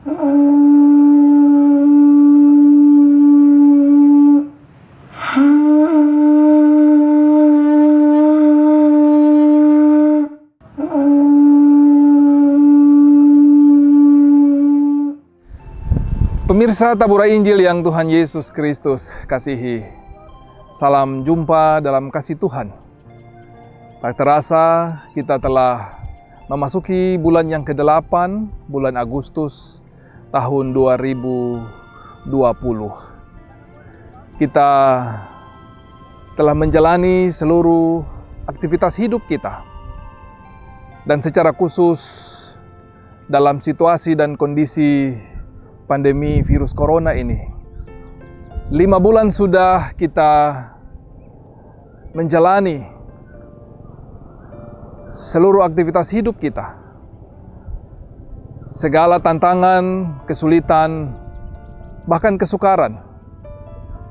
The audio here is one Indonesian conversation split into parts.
Pemirsa Tabura Injil yang Tuhan Yesus Kristus kasihi, salam jumpa dalam kasih Tuhan. Tak terasa kita telah memasuki bulan yang ke-8, bulan Agustus tahun 2020. Kita telah menjalani seluruh aktivitas hidup kita. Dan secara khusus dalam situasi dan kondisi pandemi virus corona ini. 5 bulan sudah kita menjalani seluruh aktivitas hidup kita. Segala tantangan, kesulitan, bahkan kesukaran.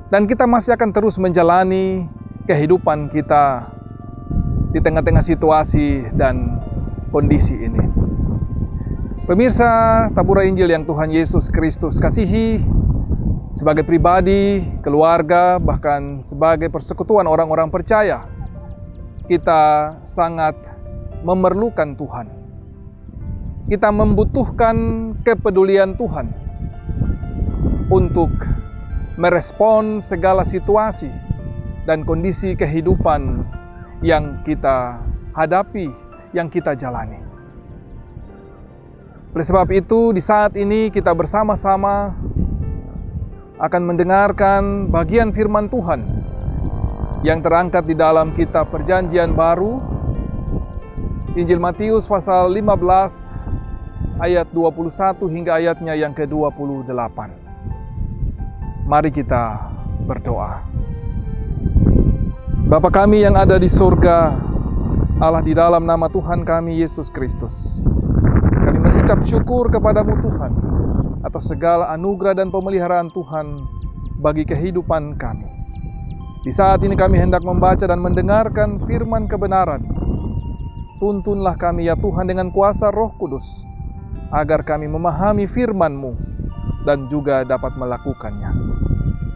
Dan kita masih akan terus menjalani kehidupan kita di tengah-tengah situasi dan kondisi ini. Pemirsa Tabura Injil yang Tuhan Yesus Kristus kasihi, sebagai pribadi, keluarga, bahkan sebagai persekutuan orang-orang percaya, kita sangat memerlukan Tuhan. Kita membutuhkan kepedulian Tuhan untuk merespon segala situasi dan kondisi kehidupan yang kita hadapi, yang kita jalani. Oleh sebab itu, di saat ini kita bersama-sama akan mendengarkan bagian firman Tuhan yang terangkat di dalam kitab Perjanjian Baru, Injil Matius pasal 15 ayat 21 hingga ayatnya yang ke-28. Mari kita berdoa. Bapa kami yang ada di surga, Allah, di dalam nama Tuhan kami Yesus Kristus, kami mengucap syukur kepadamu Tuhan atas segala anugerah dan pemeliharaan Tuhan bagi kehidupan kami. Di saat ini kami hendak membaca dan mendengarkan firman kebenaran. Tuntunlah kami ya Tuhan dengan kuasa Roh Kudus, agar kami memahami firman-Mu dan juga dapat melakukannya.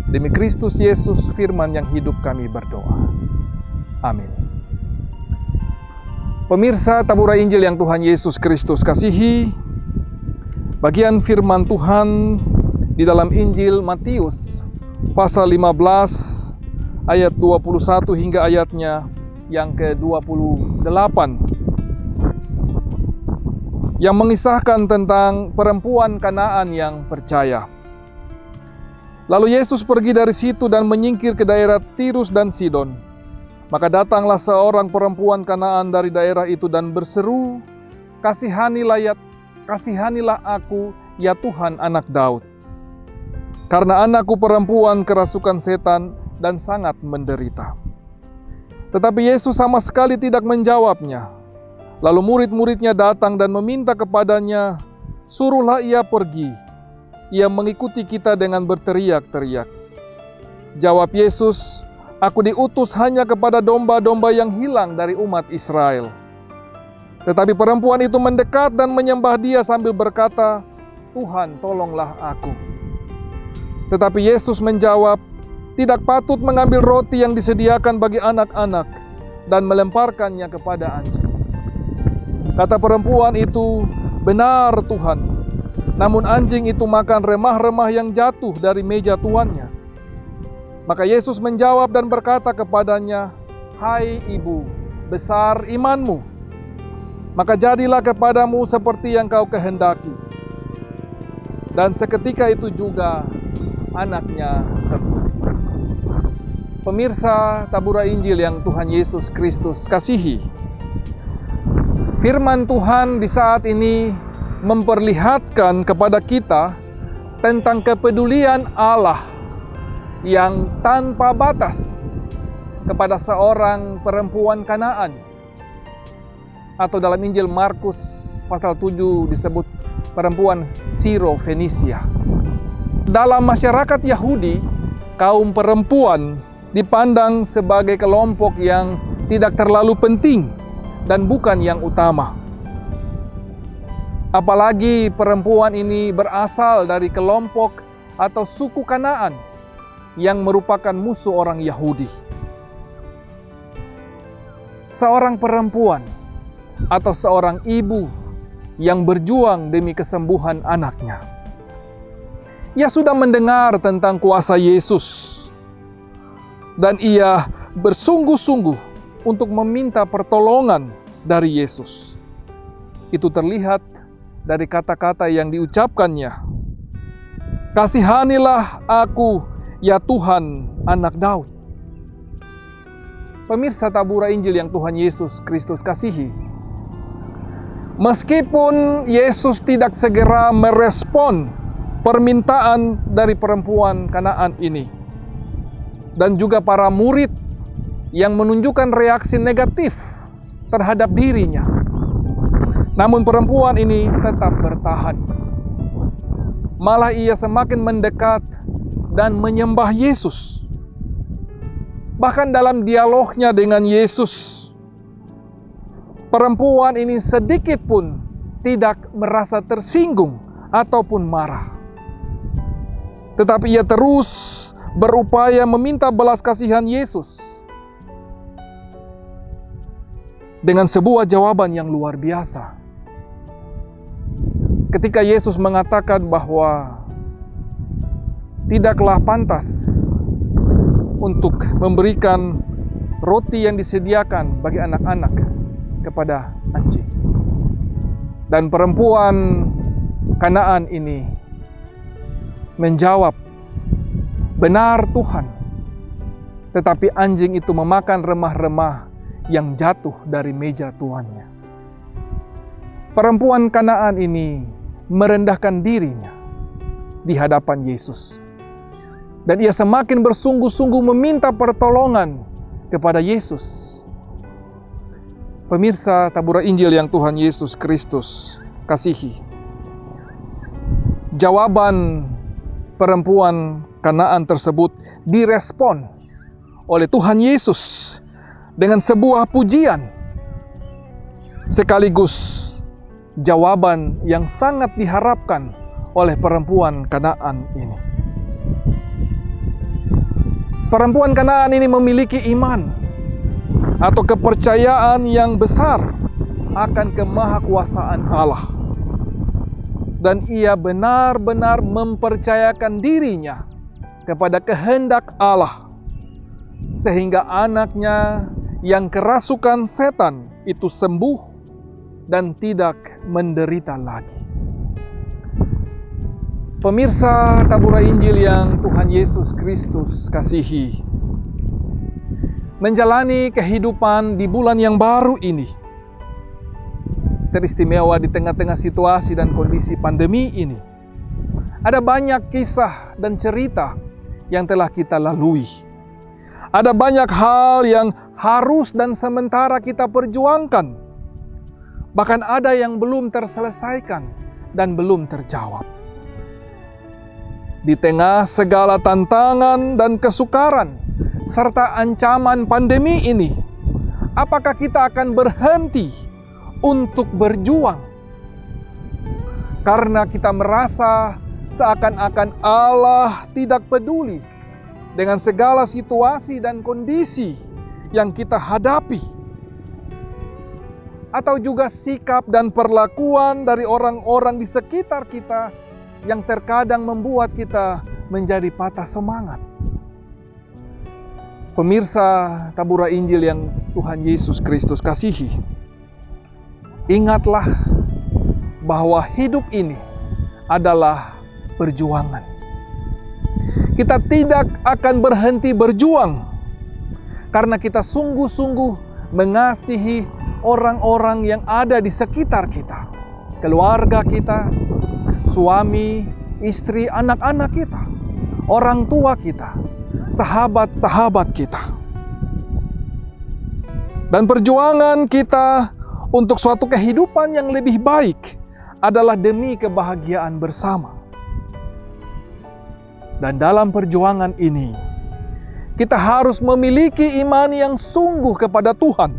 Demi Kristus Yesus firman yang hidup kami berdoa. Amin. Pemirsa Tabura Injil yang Tuhan Yesus Kristus kasihi, bagian firman Tuhan di dalam Injil Matius pasal 15 ayat 21 hingga ayatnya yang ke-28 yang mengisahkan tentang perempuan Kanaan yang percaya. Lalu Yesus pergi dari situ dan menyingkir ke daerah Tirus dan Sidon. Maka datanglah seorang perempuan Kanaan dari daerah itu dan berseru, Kasihanilah aku, ya Tuhan, anak Daud. Karena anakku perempuan kerasukan setan dan sangat menderita. Tetapi Yesus sama sekali tidak menjawabnya. Lalu murid-muridnya datang dan meminta kepadanya, suruhlah ia pergi. Ia mengikuti kita dengan berteriak-teriak. Jawab Yesus, aku diutus hanya kepada domba-domba yang hilang dari umat Israel. Tetapi perempuan itu mendekat dan menyembah Dia sambil berkata, Tuhan, tolonglah aku. Tetapi Yesus menjawab, tidak patut mengambil roti yang disediakan bagi anak-anak dan melemparkannya kepada anjing. Kata perempuan itu, benar Tuhan. Namun anjing itu makan remah-remah yang jatuh dari meja tuannya. Maka Yesus menjawab dan berkata kepadanya, hai ibu, besar imanmu. Maka jadilah kepadamu seperti yang kau kehendaki. Dan seketika itu juga anaknya sembuh. Pemirsa Tabura Injil yang Tuhan Yesus Kristus kasihi, firman Tuhan di saat ini memperlihatkan kepada kita tentang kepedulian Allah yang tanpa batas kepada seorang perempuan Kanaan. Atau dalam Injil Markus pasal 7 disebut perempuan Siro-Fenisia. Dalam masyarakat Yahudi, kaum perempuan dipandang sebagai kelompok yang tidak terlalu penting dan bukan yang utama. Apalagi perempuan ini berasal dari kelompok atau suku Kanaan yang merupakan musuh orang Yahudi. Seorang perempuan atau seorang ibu yang berjuang demi kesembuhan anaknya. Ia sudah mendengar tentang kuasa Yesus dan ia bersungguh-sungguh untuk meminta pertolongan dari Yesus. Itu terlihat dari kata-kata yang diucapkannya. "Kasihanilah aku, ya Tuhan, anak Daud." Pemirsa tabura Injil yang Tuhan Yesus Kristus kasihi, meskipun Yesus tidak segera merespon permintaan dari perempuan Kanaan ini, dan juga para murid yang menunjukkan reaksi negatif terhadap dirinya, namun perempuan ini tetap bertahan. Malah ia semakin mendekat dan menyembah Yesus. Bahkan dalam dialognya dengan Yesus, perempuan ini sedikit pun tidak merasa tersinggung ataupun marah. Tetapi ia terus berupaya meminta belas kasihan Yesus dengan sebuah jawaban yang luar biasa. Ketika Yesus mengatakan bahwa tidaklah pantas untuk memberikan roti yang disediakan bagi anak-anak kepada anjing. Dan perempuan Kanaan ini menjawab, "Benar Tuhan, tetapi anjing itu memakan remah-remah yang jatuh dari meja tuannya." Perempuan Kanaan ini merendahkan dirinya di hadapan Yesus. Dan ia semakin bersungguh-sungguh meminta pertolongan kepada Yesus. Pemirsa tabura Injil yang Tuhan Yesus Kristus kasihi, jawaban perempuan Kanaan tersebut direspon oleh Tuhan Yesus dengan sebuah pujian, sekaligus jawaban yang sangat diharapkan oleh perempuan Kanaan ini. Perempuan Kanaan ini memiliki iman atau kepercayaan yang besar akan kemahakuasaan Allah. Dan ia benar-benar mempercayakan dirinya kepada kehendak Allah, sehingga anaknya yang kerasukan setan itu sembuh dan tidak menderita lagi. Pemirsa tabura Injil yang Tuhan Yesus Kristus kasihi, menjalani kehidupan di bulan yang baru ini teristimewa di tengah-tengah situasi dan kondisi pandemi ini. Ada banyak kisah dan cerita yang telah kita lalui. Ada banyak hal yang harus dan sementara kita perjuangkan. Bahkan ada yang belum terselesaikan dan belum terjawab. Di tengah segala tantangan dan kesukaran serta ancaman pandemi ini, apakah kita akan berhenti untuk berjuang? Karena kita merasa seakan-akan Allah tidak peduli dengan segala situasi dan kondisi yang kita hadapi. Atau juga sikap dan perlakuan dari orang-orang di sekitar kita yang terkadang membuat kita menjadi patah semangat. Pemirsa tabura Injil yang Tuhan Yesus Kristus kasihi, ingatlah bahwa hidup ini adalah perjuangan. Kita tidak akan berhenti berjuang karena kita sungguh-sungguh mengasihi orang-orang yang ada di sekitar kita, keluarga kita, suami, istri, anak-anak kita, orang tua kita, sahabat-sahabat kita. Dan perjuangan kita untuk suatu kehidupan yang lebih baik adalah demi kebahagiaan bersama. Dan dalam perjuangan ini, kita harus memiliki iman yang sungguh kepada Tuhan.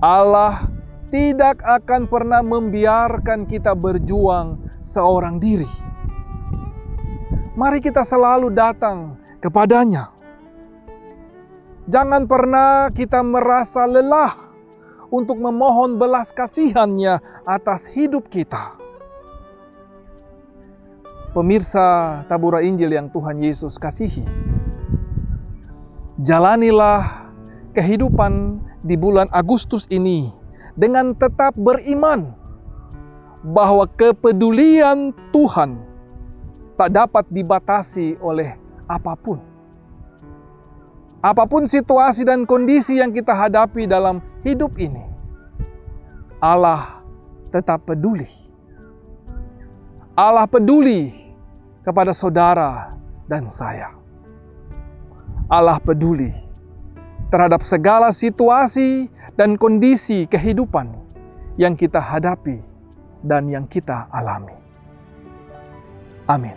Allah tidak akan pernah membiarkan kita berjuang seorang diri. Mari kita selalu datang kepadanya. Jangan pernah kita merasa lelah untuk memohon belas kasihan-Nya atas hidup kita. Pemirsa Tabura Injil yang Tuhan Yesus kasihi, jalanilah kehidupan di bulan Agustus ini dengan tetap beriman bahwa kepedulian Tuhan tak dapat dibatasi oleh apapun. Apapun situasi dan kondisi yang kita hadapi dalam hidup ini, Allah tetap peduli. Allah peduli kepada saudara dan saya. Allah peduli terhadap segala situasi dan kondisi kehidupan yang kita hadapi dan yang kita alami. Amin.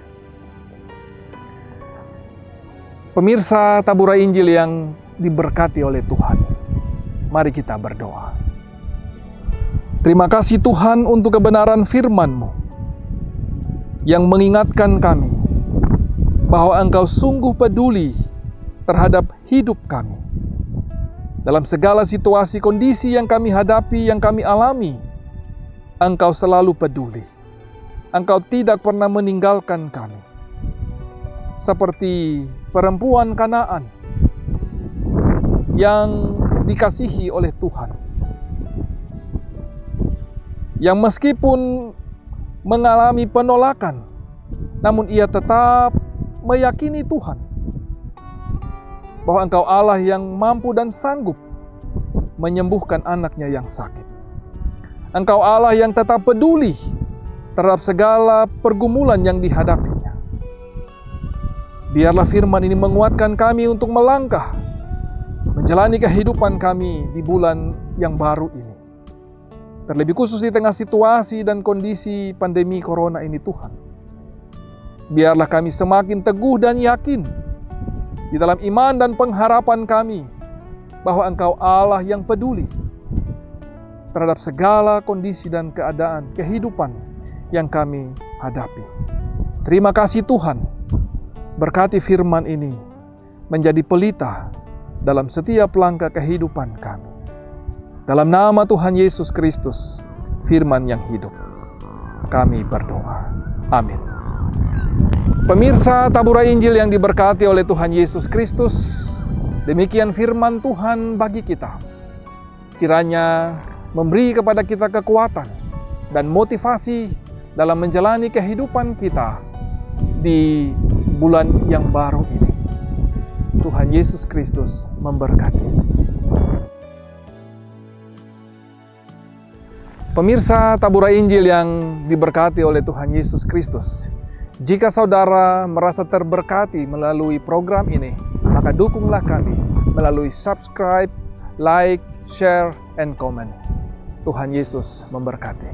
Pemirsa Tabura Injil yang diberkati oleh Tuhan, mari kita berdoa. Terima kasih Tuhan untuk kebenaran firman-Mu yang mengingatkan kami bahwa Engkau sungguh peduli terhadap hidup kami. Dalam segala situasi kondisi yang kami hadapi, yang kami alami, Engkau selalu peduli. Engkau tidak pernah meninggalkan kami. Seperti perempuan Kanaan yang dikasihi oleh Tuhan, yang meskipun mengalami penolakan, namun ia tetap meyakini Tuhan bahwa Engkau Allah yang mampu dan sanggup menyembuhkan anaknya yang sakit. Engkau Allah yang tetap peduli terhadap segala pergumulan yang dihadapinya. Biarlah firman ini menguatkan kami untuk melangkah, menjalani kehidupan kami di bulan yang baru ini. Terlebih khusus di tengah situasi dan kondisi pandemi corona ini Tuhan. Biarlah kami semakin teguh dan yakin di dalam iman dan pengharapan kami bahwa Engkau Allah yang peduli terhadap segala kondisi dan keadaan kehidupan yang kami hadapi. Terima kasih Tuhan. Berkati firman ini menjadi pelita dalam setiap langkah kehidupan kami. Dalam nama Tuhan Yesus Kristus, firman yang hidup, kami berdoa. Amin. Pemirsa Tabura Injil yang diberkati oleh Tuhan Yesus Kristus, demikian firman Tuhan bagi kita. Kiranya memberi kepada kita kekuatan dan motivasi dalam menjalani kehidupan kita di bulan yang baru ini. Tuhan Yesus Kristus memberkati. Pemirsa Tabura Injil yang diberkati oleh Tuhan Yesus Kristus, jika saudara merasa terberkati melalui program ini, maka dukunglah kami melalui subscribe, like, share, and comment. Tuhan Yesus memberkati.